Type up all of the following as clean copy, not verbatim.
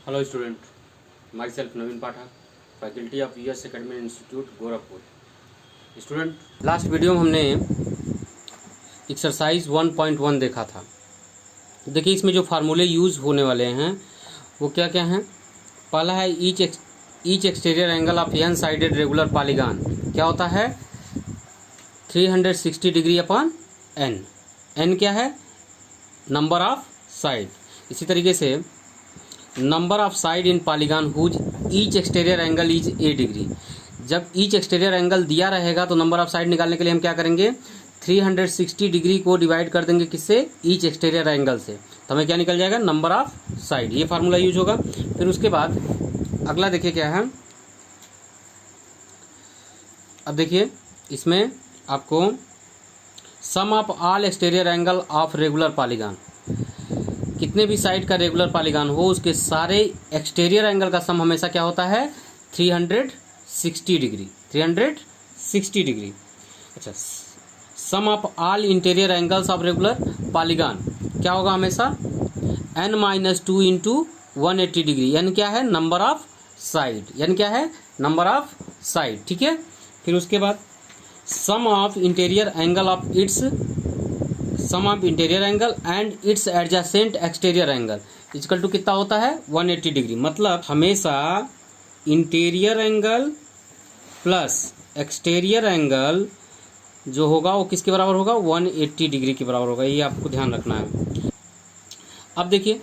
Hello student, my self Naveen Pathak, faculty of US academy institute Gorakhpur. Student, last video में हमने exercise 1.1 देखा था। देखिए इसमें जो फार्मूले यूज होने वाले हैं वो क्या क्या हैं। पहला है each exterior angle of n sided regular polygon क्या होता है 360 डिग्री अपॉन एन। एन क्या है? Number of side. इसी तरीके से number of side in polygon whose each exterior angle is a degree. जब ईच एक्सटीरियर एंगल दिया रहेगा तो नंबर ऑफ साइड निकालने के लिए हम क्या करेंगे, 360 डिग्री को डिवाइड कर देंगे किससे, ईच एक्सटीरियर एंगल से, तो हमें क्या निकल जाएगा, नंबर ऑफ साइड। ये फार्मूला यूज होगा। फिर उसके बाद अगला देखिए क्या है। अब देखिए इसमें आपको sum of all exterior angle of regular polygon, कितने भी साइड का रेगुलर पॉलीगॉन हो उसके सारे एक्सटीरियर एंगल का सम हमेशा क्या होता है, 360 डिग्री। 360 डिग्री। अच्छा, sum of all interior angles of regular polygon क्या होगा हमेशा, n-2 इंटू 180 डिग्री। यानी क्या है, नंबर ऑफ साइड। यानी क्या है, नंबर ऑफ साइड। ठीक है। फिर उसके बाद sum of interior angle of its sum of interior angle and its adjacent exterior angle equal to कितना होता है, 180 डिग्री। मतलब हमेशा interior angle plus exterior angle जो होगा वो किसके बराबर होगा, 180 डिग्री के बराबर होगा। ये आपको ध्यान रखना है। अब देखिए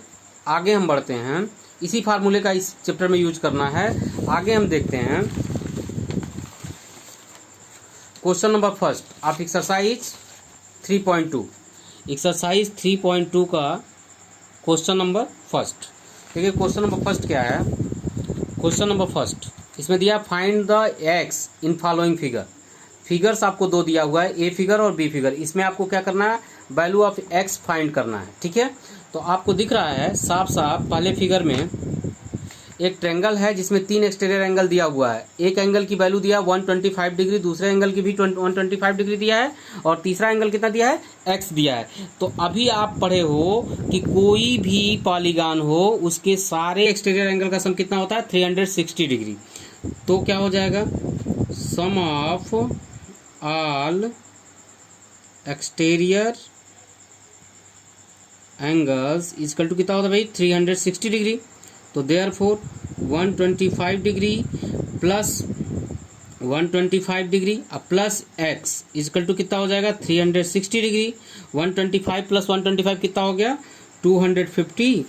आगे हम बढ़ते हैं। इसी फार्मूले का इस चैप्टर में यूज करना है। आगे हम देखते हैं question number first of exercise 3.2। Exercise 3.2 का क्वेश्चन नंबर फर्स्ट। देखिए क्वेश्चन नंबर फर्स्ट क्या है। क्वेश्चन नंबर फर्स्ट इसमें दिया find the x in following figure. Figures आपको दो दिया हुआ है, ए फिगर और बी फिगर। इसमें आपको क्या करना है, वैल्यू ऑफ एक्स फाइंड करना है। ठीक है। तो आपको दिख रहा है साफ साफ पहले फिगर में एक ट्रायंगल है जिसमें 3 एक्सटीरियर एंगल दिया हुआ है। एक एंगल की वैल्यू दिया 125 डिग्री, दूसरे एंगल की भी 125 डिग्री दिया है, और तीसरा एंगल कितना दिया है, एक्स दिया है। तो अभी आप पढ़े हो कि कोई भी पॉलीगॉन हो उसके सारे एक्सटीरियर एंगल का सम कितना होता है, 360 डिग्री। तो क्या हो जाएगा, sum of all exterior angles equal to कितना होता है भाई, 360 डिग्री। तो देयरफॉर 125 डिग्री प्लस 125 डिग्री अब प्लस एक्स इक्वल टू कितना हो जाएगा, 360 डिग्री। 125 प्लस 125 कितना हो गया, 250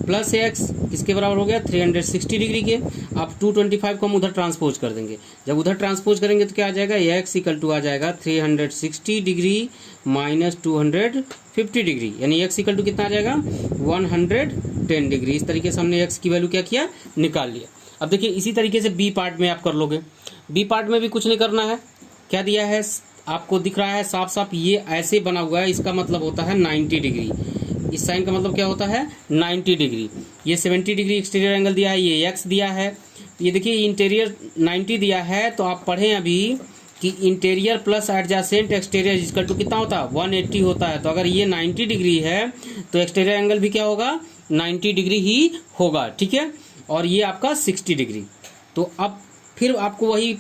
प्लस एक्स किसके बराबर हो गया, 360 डिग्री के। अब 225 को हम उधर ट्रांसपोज कर देंगे। जब उधर ट्रांसपोज करेंगे तो क्या आ जाएगा, एक्स इक्वल टू आ जाएगा 360 डिग्री माइनस 250 डिग्री, यानी एक्स इक्वल टू कितना आ जाएगा, 110 डिग्री। इस तरीके से हमने एक्स की वैल्यू क्या किया, निकाल लिया। अब देखिए इसी तरीके से बी पार्ट में आप कर लोगे। बी पार्ट में भी कुछ नहीं करना है। क्या दिया है, आपको दिख रहा है साफ साफ, ये ऐसे बना हुआ है, इसका मतलब होता है 90 डिग्री। इस साइन का मतलब क्या होता है, 90 डिग्री। ये 70 डिग्री एक्सटीरियर एंगल दिया है, ये एक्स दिया है। ये देखिए इंटीरियर 90 दिया है, तो आप पढ़ें अभी कि interior plus adjacent exterior equal to कितना होता है, 180 होता है। तो अगर ये 90 डिग्री है तो एक्सटीरियर एंगल भी क्या होगा, 90 डिग्री ही होगा। ठीक है। और ये आपका 60 डिग्री। तो अब फिर आपको वही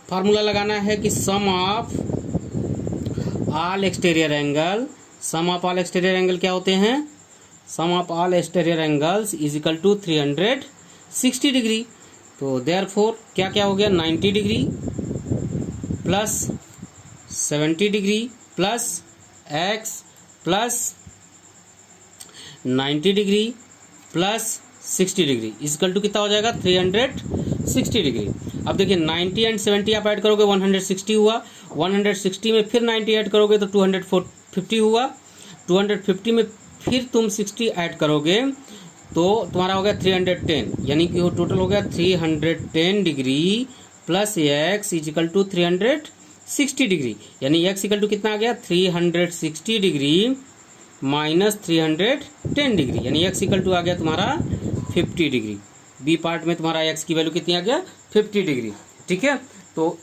फार्मूला लगाना है कि sum of all exterior angle, sum of all exterior angle क्या होते हैं, sum of all exterior angles is equal to 360 degree. तो देयरफॉर क्या क्या हो गया, 90 degree plus 70 degree plus x plus 90 degree plus 60 degree equal to कितना हो जाएगा, 360 डिग्री। अब देखिए 90 एंड 70 आप ऐड करोगे 160 हुआ, 160 में फिर 90 ऐड करोगे तो 250 हुआ, 250 में फिर तुम 60 ऐड करोगे तो तुम्हारा हो गया 310, यानी कि वो टोटल हो गया 310 degree plus x equal to 360 degree, यानी एक्स इक्वल टू कितना आ गया, 360 डिग्री माइनस 310 डिग्री, यानी एक्स इक्वल टू आ गया तुम्हारा 50 डिग्री। बी पार्ट में तुम्हारा एक्स की वैल्यू कितनी आ गया, 50 डिग्री। ठीक है। तो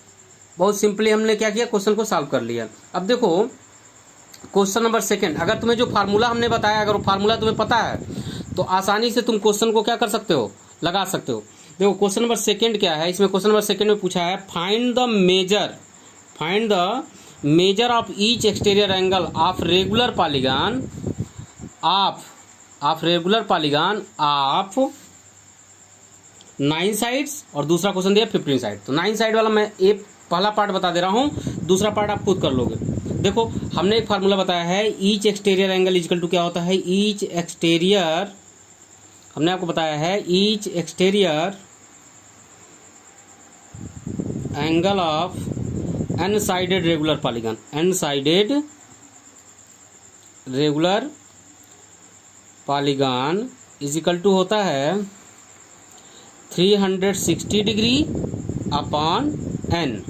बहुत सिंपली हमने क्या किया, क्वेश्चन को सॉल्व कर लिया। अब देखो क्वेश्चन नंबर सेकंड, अगर तुम्हें जो फार्मूला हमने बताया, अगर वो फार्मूला तुम्हें पता है तो आसानी से तुम क्वेश्चन को क्या कर सकते हो, लगा सकते हो। देखो क्वेश्चन नंबर सेकंड क्या है, इसमें क्वेश्चन नंबर सेकंड में पूछा है find the measure of each exterior angle of regular polygon of 9 sides, और दूसरा क्वेश्चन दिया 15 साइड। तो 9 साइड वाला मैं एक पहला पार्ट बता दे रहा हूं, दूसरा पार्ट आप खुद कर लोगे। देखो हमने एक फार्मूला बताया है, each exterior angle equal to क्या होता है, ईच एक्सटीरियर, हमने आपको बताया है each exterior angle of n sided regular polygon, n sided regular polygon is equal to होता है 360 डिग्री अपॉन एन।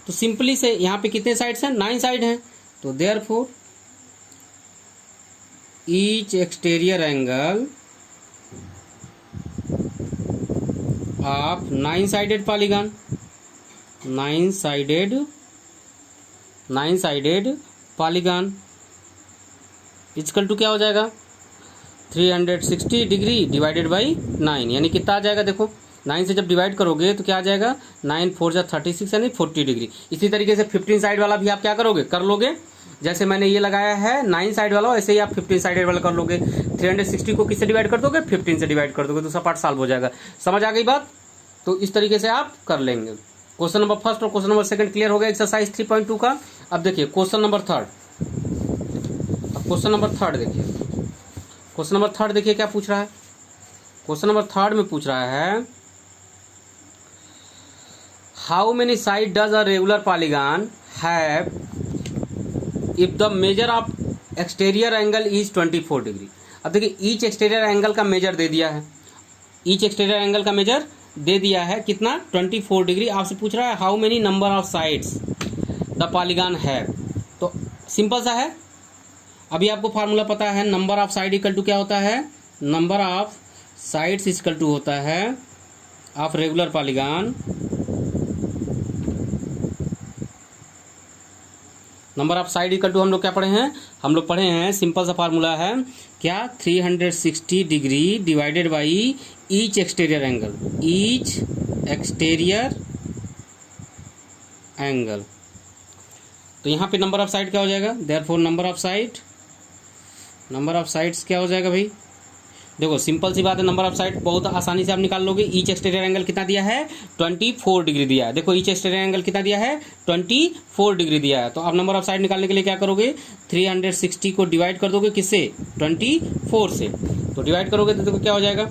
तो सिंपली से यहाँ पे कितने साइड्स हैं, 9 साइड हैं। तो therefore each exterior angle of 9 sided polygon, 9 sided polygon equal to क्या हो जाएगा, 360 डिग्री डिवाइडेड बाई 9, यानी कितना आ जाएगा, देखो 9 से जब डिवाइड करोगे तो क्या आ जाएगा, 9 4 जा 36 यानी 40 डिग्री। इसी तरीके से 15 साइड वाला भी आप क्या करोगे, कर लोगे। जैसे मैंने ये लगाया है 9 साइड वाला, वैसे ही आप 15 साइडेड वाला कर लोगे। 360 को किससे डिवाइड कर दोगे, 15 से डिवाइड कर दोगे, दूसरा पार्ट सॉल्व हो जाएगा। समझ आ गई बात। तो इस तरीके से आप कर लेंगे। क्वेश्चन नंबर फर्स्ट और क्वेश्चन नंबर सेकंड क्लियर हो गया एक्सरसाइज 3.2 का। अब देखिए क्वेश्चन नंबर थर्ड, देखिए क्वेश्चन नंबर थर्ड देखिए क्या पूछ रहा है। क्वेश्चन नंबर थर्ड में पूछ रहा है how many side does a regular polygon have if the measure of exterior angle is 24 degree. अब देखिए ईच एक्सटीरियर एंगल का मेजर दे दिया है, ईच एक्सटीरियर एंगल का मेजर दे दिया है कितना, 24 डिग्री। आपसे पूछ रहा है how many number of sides the polygon have. तो सिंपल सा है, अभी आपको फार्मूला पता है, number of side equal to क्या होता है, number of sides equal to होता है of regular polygon, number of side equal to हम लोग क्या पढ़े हैं, हम लोग पढ़े हैं सिंपल सा फार्मूला है क्या, 360 degree divided by each exterior angle, each exterior angle. तो यहाँ पे नंबर ऑफ साइड क्या हो जाएगा, देयरफॉर नंबर ऑफ साइड्स क्या हो जाएगा भाई, देखो सिंपल सी बात है, नंबर ऑफ साइड बहुत आसानी से आप निकाल लोगे। ईच एक्सटीरियर एंगल कितना दिया है, 24 डिग्री दिया है। देखो ईच एक्सटीरियर एंगल कितना दिया है, 24 डिग्री दिया है। तो आप नंबर ऑफ साइड निकालने के लिए क्या करोगे, 360 को डिवाइड कर दोगे किससे, 24 से। तो डिवाइड करोगे तो देखो क्या हो जाएगा,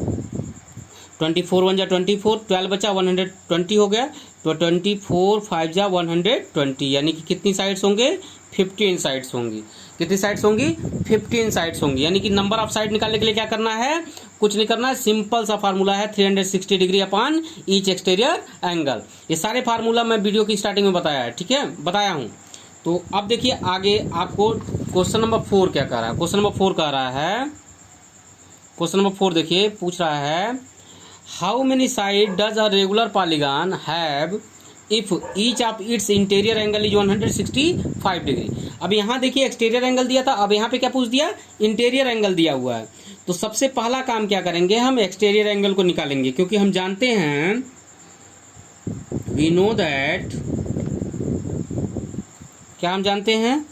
24 1 जा 24, 12 बचा, 120 हो गया। तो 24 5 जा 120, यानी कि कितनी साइड्स होंगे, 15 साइड्स होंगी। कितनी साइड्स होंगी, 15 साइड्स होंगी। यानी कि नंबर ऑफ साइड निकालने के लिए क्या करना है, कुछ नहीं करना है, सिंपल सा फार्मूला है 360 degree upon each exterior angle. ये सारे फार्मूला मैं वीडियो की स्टार्टिंग में बताया है, ठीक है, बताया हूं। तो अब देखिए आगे आपको क्वेश्चन नंबर 4 क्या कह रहा है। क्वेश्चन नंबर 4 कह रहा है, क्वेश्चन नंबर 4 देखिए पूछ रहा है how many side does a regular polygon have if each of its interior angle is 165 degree. अब यहाँ देखिए एक्सटीरियर एंगल दिया था, अब यहाँ पे क्या पूछ दिया, इंटीरियर एंगल दिया हुआ है। तो सबसे पहला काम क्या करेंगे, हम एक्सटीरियर एंगल को निकालेंगे, क्योंकि हम जानते हैं, वी नो दैट, क्या हम जानते हैं,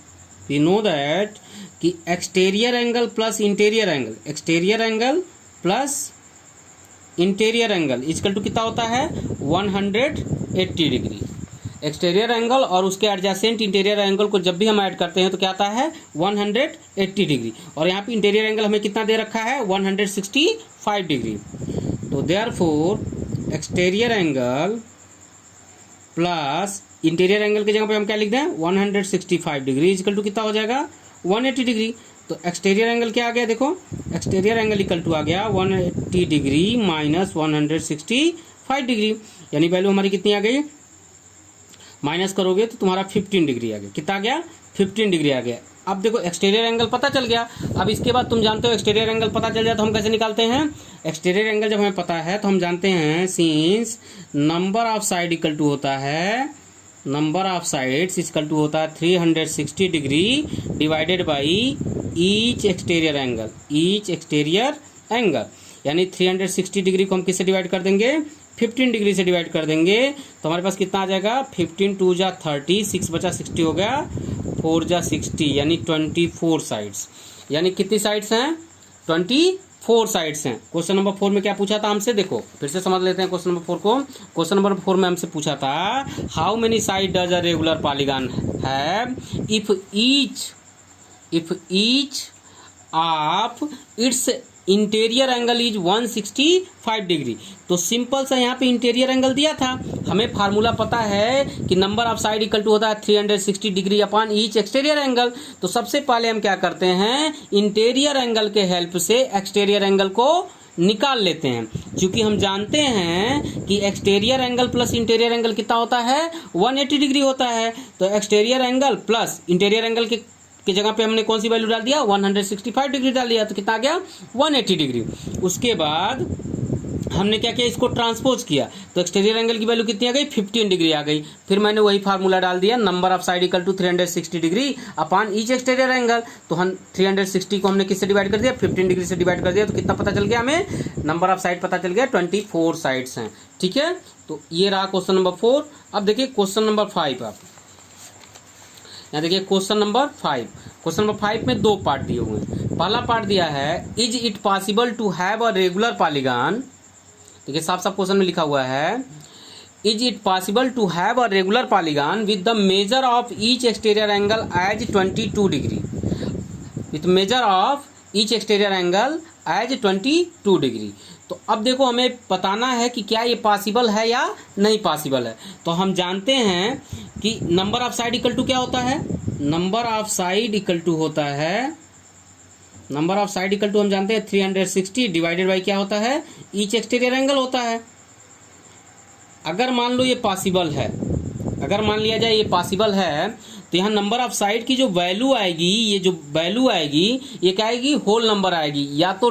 वी नो दैट कि exterior angle plus interior angle, exterior angle plus interior angle equal to कितना होता है, 180 डिग्री। एक्सटीरियर एंगल और उसके एडजेसेंट इंटीरियर एंगल को जब भी हम ऐड करते हैं तो क्या आता है, 180 डिग्री। और यहाँ पे इंटीरियर एंगल हमें कितना दे रखा है, 165 डिग्री। तो therefore exterior angle plus interior angle की जगह पे हम क्या लिख दें, 165 डिग्री इक्वल टू कितना हो जाएगा, 180 डिग्री। तो एक्सटीरियर एंगल क्या आ गया, देखो एक्सटीरियर एंगल इक्वल टू आ गया 180 डिग्री माइनस 165 डिग्री, यानी वैल्यू हमारी कितनी आ गई, माइनस करोगे तो तुम्हारा 15 डिग्री आ गया। कितना आ गया, 15 डिग्री आ गया। अब देखो एक्सटीरियर एंगल पता चल गया। अब इसके बाद तुम जानते हो एक्सटीरियर एंगल पता चल जाए तो हम कैसे निकालते हैं, एक्सटीरियर एंगल जब हमें पता है तो हम जानते हैं since number of side equal to होता है, number of sides equal to होता है 360 degree divided by each exterior angle, each exterior angle, यानी 360 डिग्री को हम किससे डिवाइड कर देंगे, 15 डिग्री से डिवाइड कर देंगे, तो हमारे पास कितना आ जाएगा, 15 2 जा 30, 6 बचा 60 हो गया, 4 जा 60, यानी 24 साइड्स। यानी कितनी साइड्स हैं, 24 साइड्स हैं। क्वेश्चन नंबर 4 में क्या पूछा था हमसे, देखो फिर से समझ लेते हैं क्वेश्चन नंबर 4 को। क्वेश्चन नंबर 4 में हमसे पूछा था how many side does a regular polygon have if each of its interior angle is 165 degree. तो सिंपल सा यहाँ पे इंटीरियर एंगल दिया था, हमें फार्मूला पता है कि number of side equal to होता है 360 degree upon each exterior angle. तो सबसे पहले हम क्या करते हैं, इंटीरियर एंगल के हेल्प से एक्सटीरियर एंगल को निकाल लेते हैं, क्योंकि हम जानते हैं कि exterior angle plus interior angle कितना होता है, 180 डिग्री होता है। तो exterior angle plus interior angle की जगह पे हमने कौन सी वैल्यू डाल दिया, 165 डिग्री डाल दिया, तो कितना आ गया, 180 डिग्री। उसके बाद हमने क्या किया, इसको ट्रांसपोज किया, तो एक्सटीरियर एंगल की वैल्यू कितनी आ गई, 15 डिग्री आ गई। फिर मैंने वही फार्मूला डाल दिया, number of side equal to 360 degree upon each exterior angle. तो हम 360 को हमने किससे डिवाइड कर दिया, 15 डिग्री से डिवाइड कर दिया, तो कितना पता चल गया हमें, नंबर ऑफ साइड पता चल गया, 24 साइड्स हैं। ठीक है, तो ये रहा क्वेश्चन नंबर 4। अब देखिए क्वेश्चन नंबर 5, आप यहाँ देखिए क्वेश्चन नंबर 5। क्वेश्चन नंबर 5 में 2 पार्ट दिए हुए हैं। पहला पार्ट दिया है is it possible to have a regular polygon, देखिए साफ साफ क्वेश्चन में लिखा हुआ है is it possible to have a regular polygon with the measure of each exterior angle as 22 degree, with measure of each exterior angle as 22 degree. तो अब देखो हमें बताना है कि क्या ये पॉसिबल है या नहीं पॉसिबल है। तो हम जानते हैं कि number of side equal to क्या होता है, number of side equal to होता है, number of side equal to हम जानते हैं 360 डिवाइडेड बाई क्या होता है, ईच एक्सटीरियर एंगल होता है। अगर मान लो ये पॉसिबल है, अगर मान लिया जाए ये पॉसिबल है, तो यहाँ नंबर ऑफ साइड की जो वैल्यू आएगी, ये जो वैल्यू आएगी ये क्या आएगी, होल नंबर आएगी, या तो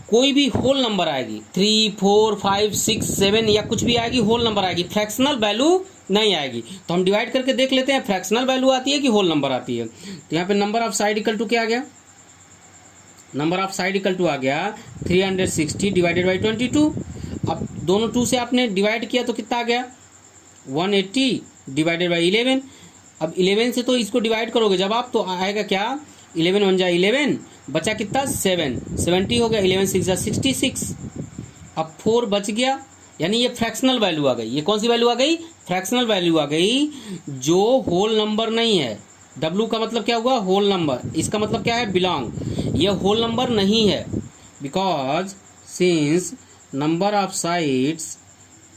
कोई भी होल नंबर आएगी, 3 4 5 6 7 या कुछ भी आएगी, होल नंबर आएगी, फ्रैक्शनल वैल्यू नहीं आएगी। तो हम डिवाइड करके देख लेते हैं फ्रैक्शनल वैल्यू आती है कि होल नंबर आती है। तो यहाँ पे number of side equal to क्या आ गया, number of side equal to आ गया 360 डिवाइडेड बाई 22। अब दोनों 2 से आपने डिवाइड किया तो कितना आ गया, 180 डिवाइडेड बाई 11। अब 11 से तो इसको डिवाइड करोगे जब आप, तो आएगा क्या, 11 1 जा 11, बचा कितना 7, 70 हो गया, 11 6 जा 66। अब 4 बच गया, यानी ये फ्रैक्शनल वैल्यू आ गई। ये कौन सी वैल्यू आ गई, फ्रैक्शनल वैल्यू आ गई, जो होल नंबर नहीं है। W का मतलब क्या हुआ, होल नंबर, इसका मतलब क्या है, बिलोंग। ये होल नंबर नहीं है, because since number of sides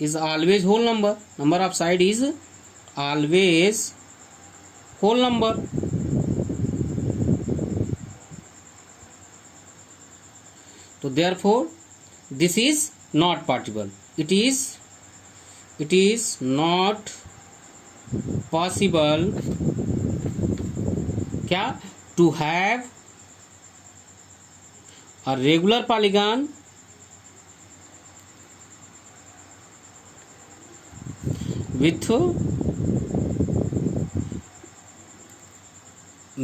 is always whole number, number of side is always whole number. तो therefore this is not possible, it is not possible क्या, to have a regular polygon with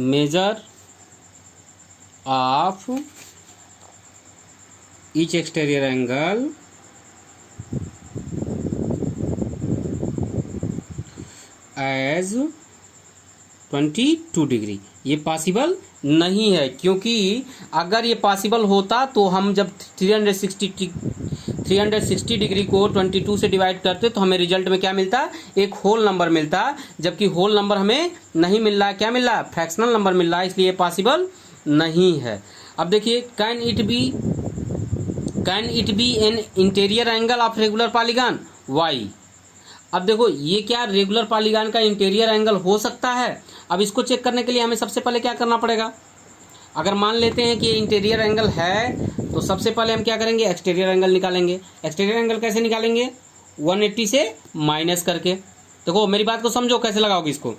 measure of each exterior angle as 22 degree. ये possible नहीं है, क्योंकि अगर ये possible होता तो हम जब 360 डिग्री को 22 से डिवाइड करते तो हमें रिजल्ट में क्या मिलता, एक होल नंबर मिलता, जबकि होल नंबर हमें नहीं मिल रहा है, क्या मिल रहा है, फ्रैक्शनल नंबर मिल रहा है, इसलिए पॉसिबल नहीं है। अब देखिए can it be an interior angle of regular polygon, why. अब देखो ये क्या, रेगुलर पॉलीगन का इंटीरियर एंगल हो सकता है। अब इसको चेक करने के लिए हमें सबसे पहले क्या करना पड़ेगा, अगर मान लेते हैं कि ये इंटीरियर एंगल है, तो सबसे पहले हम क्या करेंगे, एक्सटीरियर एंगल निकालेंगे। एक्सटीरियर एंगल कैसे निकालेंगे, 180 से माइनस करके। देखो मेरी बात को समझो, कैसे लगाओगे इसको।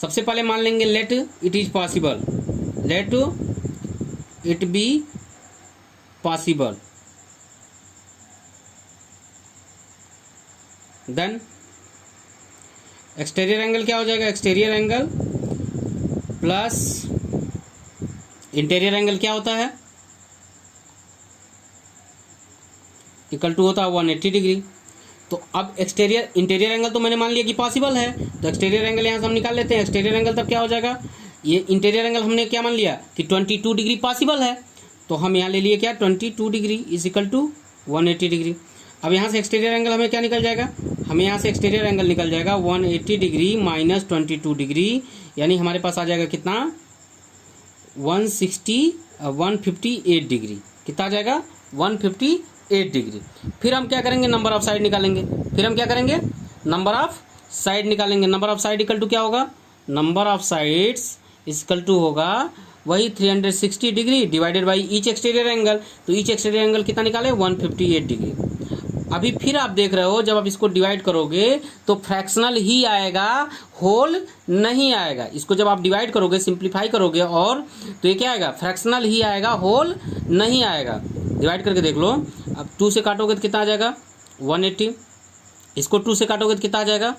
सबसे पहले मान लेंगे let it is possible, let it be possible, then exterior angle क्या हो जाएगा, exterior angle plus interior angle क्या होता है, इक्वल टू होता है 180 डिग्री। तो अब एक्सटीरियर इंटीरियर एंगल तो मैंने मान लिया कि पॉसिबल है, तो एक्सटीरियर एंगल यहाँ से हम निकाल लेते हैं। एक्सटीरियर एंगल तब क्या हो जाएगा, ये इंटीरियर एंगल हमने क्या मान लिया कि 22 डिग्री पॉसिबल है, तो हम यहाँ ले लिए क्या 22 degree is equal to 180 degree. अब यहाँ से एक्सटीरियर एंगल हमें क्या निकल जाएगा, हमें यहाँ से एक्सटीरियर एंगल निकल जाएगा 180 डिग्री माइनस 22 डिग्री, यानी हमारे पास आ जाएगा कितना 158 डिग्री। कितना आ जाएगा 158 डिग्री। फिर हम क्या करेंगे, नंबर ऑफ साइड निकालेंगे। फिर हम क्या करेंगे, नंबर ऑफ साइड निकालेंगे। Number of side equal to क्या होगा, number of sides equal to होगा वही 360 degree divided by each exterior angle. तो ईच एक्सटीरियर एंगल कितना निकाले 158 डिग्री। अभी फिर आप देख रहे हो जब आप इसको डिवाइड करोगे तो फ्रैक्शनल ही आएगा, होल नहीं आएगा। इसको जब आप डिवाइड करोगे, सिंप्लीफाई करोगे और तो ये क्या आएगा, फ्रैक्शनल ही आएगा, होल नहीं आएगा। डिवाइड करके देख लो, अब 2 से काटोगे तो कितना आ जाएगा 180, इसको 2 से काटोगे तो कितना आ जाएगा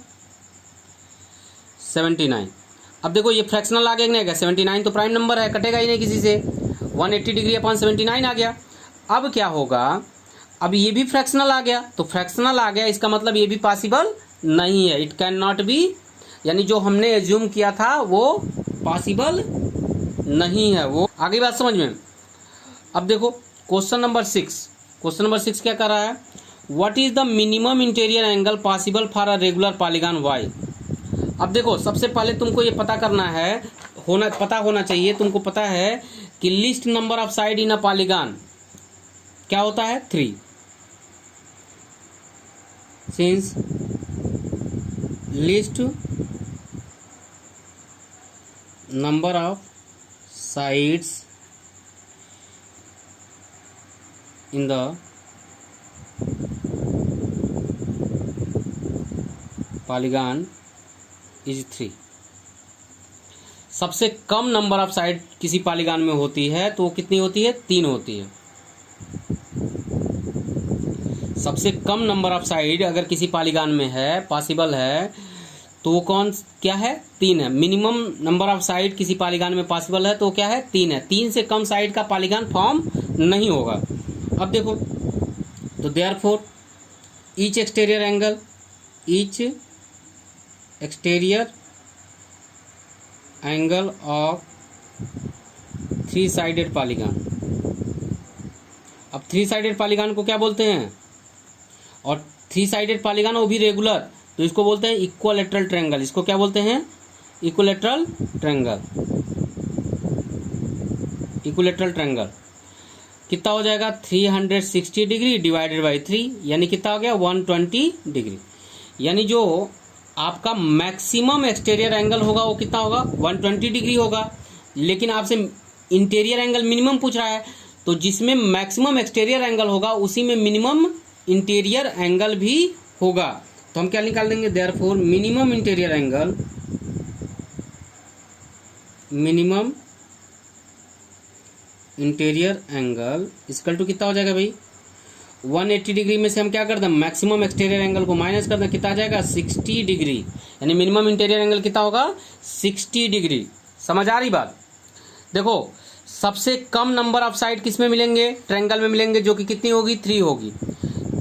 79। अब देखो ये फ्रैक्शनल आ गया कि नहीं आ गया, 79 तो प्राइम नंबर है, कटेगा ही नहीं किसी से। 180 डिग्री अपॉन 79 आ गया। अब क्या होगा, अब ये भी फ्रैक्शनल आ गया, तो फ्रैक्शनल आ गया इसका मतलब ये भी पॉसिबल नहीं है, इट कैन नॉट बी, यानी जो हमने एज्यूम किया था वो पॉसिबल नहीं है। वो आगे बात समझ में। अब देखो क्वेश्चन नंबर 6, क्वेश्चन नंबर 6 क्या कर रहा है, what is the minimum interior angle possible for a regular polygon why. अब देखो सबसे पहले तुमको ये पता करना है, पता होना चाहिए तुमको, पता है कि list number of side in a polygon क्या होता है 3। Since list number of sides in the polygon is 3। सबसे कम नंबर ऑफ साइड किसी पॉलीगॉन में होती है तो वो कितनी होती है, 3 होती है। सबसे कम नंबर ऑफ साइड अगर किसी पॉलीगॉन में है, पॉसिबल है, तो वो कौन क्या है 3 है। मिनिमम नंबर ऑफ साइड किसी पॉलीगॉन में पॉसिबल है तो क्या है 3 है। 3 से कम साइड का पॉलीगॉन फॉर्म नहीं होगा। अब देखो तो therefore each exterior angle, each exterior angle of 3 sided polygon. अब 3 साइडेड पॉलीगॉन को क्या बोलते हैं, और 3 साइडेड पॉलीगॉन वो भी रेगुलर, तो इसको बोलते हैं इक्विलैटरल ट्रायंगल। इसको क्या बोलते हैं, इक्विलैटरल ट्रायंगल। इक्विलैटरल ट्रायंगल कितना हो जाएगा 360 डिग्री डिवाइडेड बाई 3, यानी कितना हो गया 120 डिग्री। यानी जो आपका मैक्सिमम एक्सटीरियर एंगल होगा वो कितना होगा 120 डिग्री होगा। लेकिन आपसे इंटीरियर एंगल मिनिमम पूछ रहा है, तो जिसमें मैक्सिमम एक्सटीरियर एंगल होगा उसी में मिनिमम इंटीरियर एंगल भी होगा। तो हम क्या निकाल देंगे, therefore minimum interior angle, minimum interior angle equal to कितना हो जाएगा भाई 180 डिग्री में से हम क्या कर दें, मैक्सिमम एक्सटीरियर एंगल को माइनस कर दें, कितना आ जाएगा 60 डिग्री। यानी मिनिमम इंटीरियर एंगल कितना होगा 60 डिग्री। समझ आ रही बात। देखो सबसे कम नंबर ऑफ साइड किस में मिलेंगे, ट्रायंगल में मिलेंगे, जो कि कितनी होगी 3 होगी।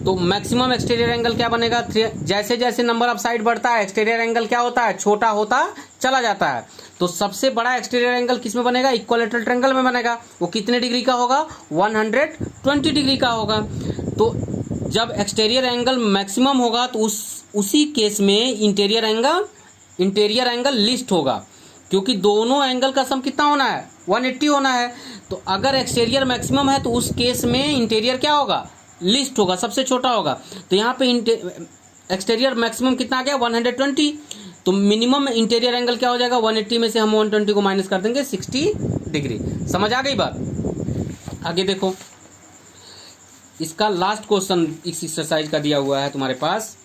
तो मैक्सिमम एक्सटीरियर एंगल क्या बनेगा 3। जैसे जैसे नंबर ऑफ साइड बढ़ता है एक्सटीरियर एंगल क्या होता है, छोटा होता चला जाता है। तो सबसे बड़ा एक्सटीरियर एंगल किस में बनेगा, इक्विलैटरल ट्रायंगल में बनेगा। वो कितने डिग्री का होगा 120 डिग्री का होगा। तो जब एक्सटीरियर एंगल मैक्सिमम होगा तो उसी केस में इंटीरियर एंगल लिस्ट होगा, क्योंकि दोनों एंगल का सम कितना होना है 180 होना है। तो अगर एक्सटीरियर मैक्सिमम है तो उस केस में इंटीरियर क्या होगा, लिस्ट होगा, सबसे छोटा होगा। तो यहाँ पे एक्सटीरियर मैक्सिमम कितना आ गया 120, तो मिनिमम इंटीरियर एंगल क्या हो जाएगा 180 में से हम 120 को माइनस कर देंगे 60 डिग्री। समझ आ गई बात। आगे देखो इसका लास्ट क्वेश्चन इस एक्सरसाइज का दिया हुआ है तुम्हारे पास,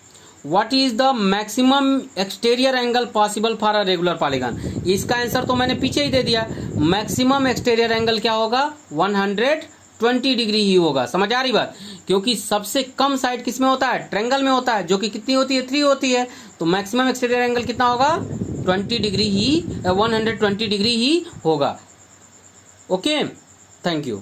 what is the maximum exterior angle possible for a regular polygon. इसका आंसर तो मैंने पीछे ही दे दिया, मैक्सिमम एक्सटीरियर एंगल क्या होगा 120 डिग्री ही होगा। समझ आ रही बात, क्योंकि सबसे कम साइड किस में होता है, ट्रायंगल में होता है, जो कि कितनी होती है 3 होती है। तो मैक्सिमम एक्सटीरियर एंगल कितना होगा 120 डिग्री ही होगा। Okay, thank you.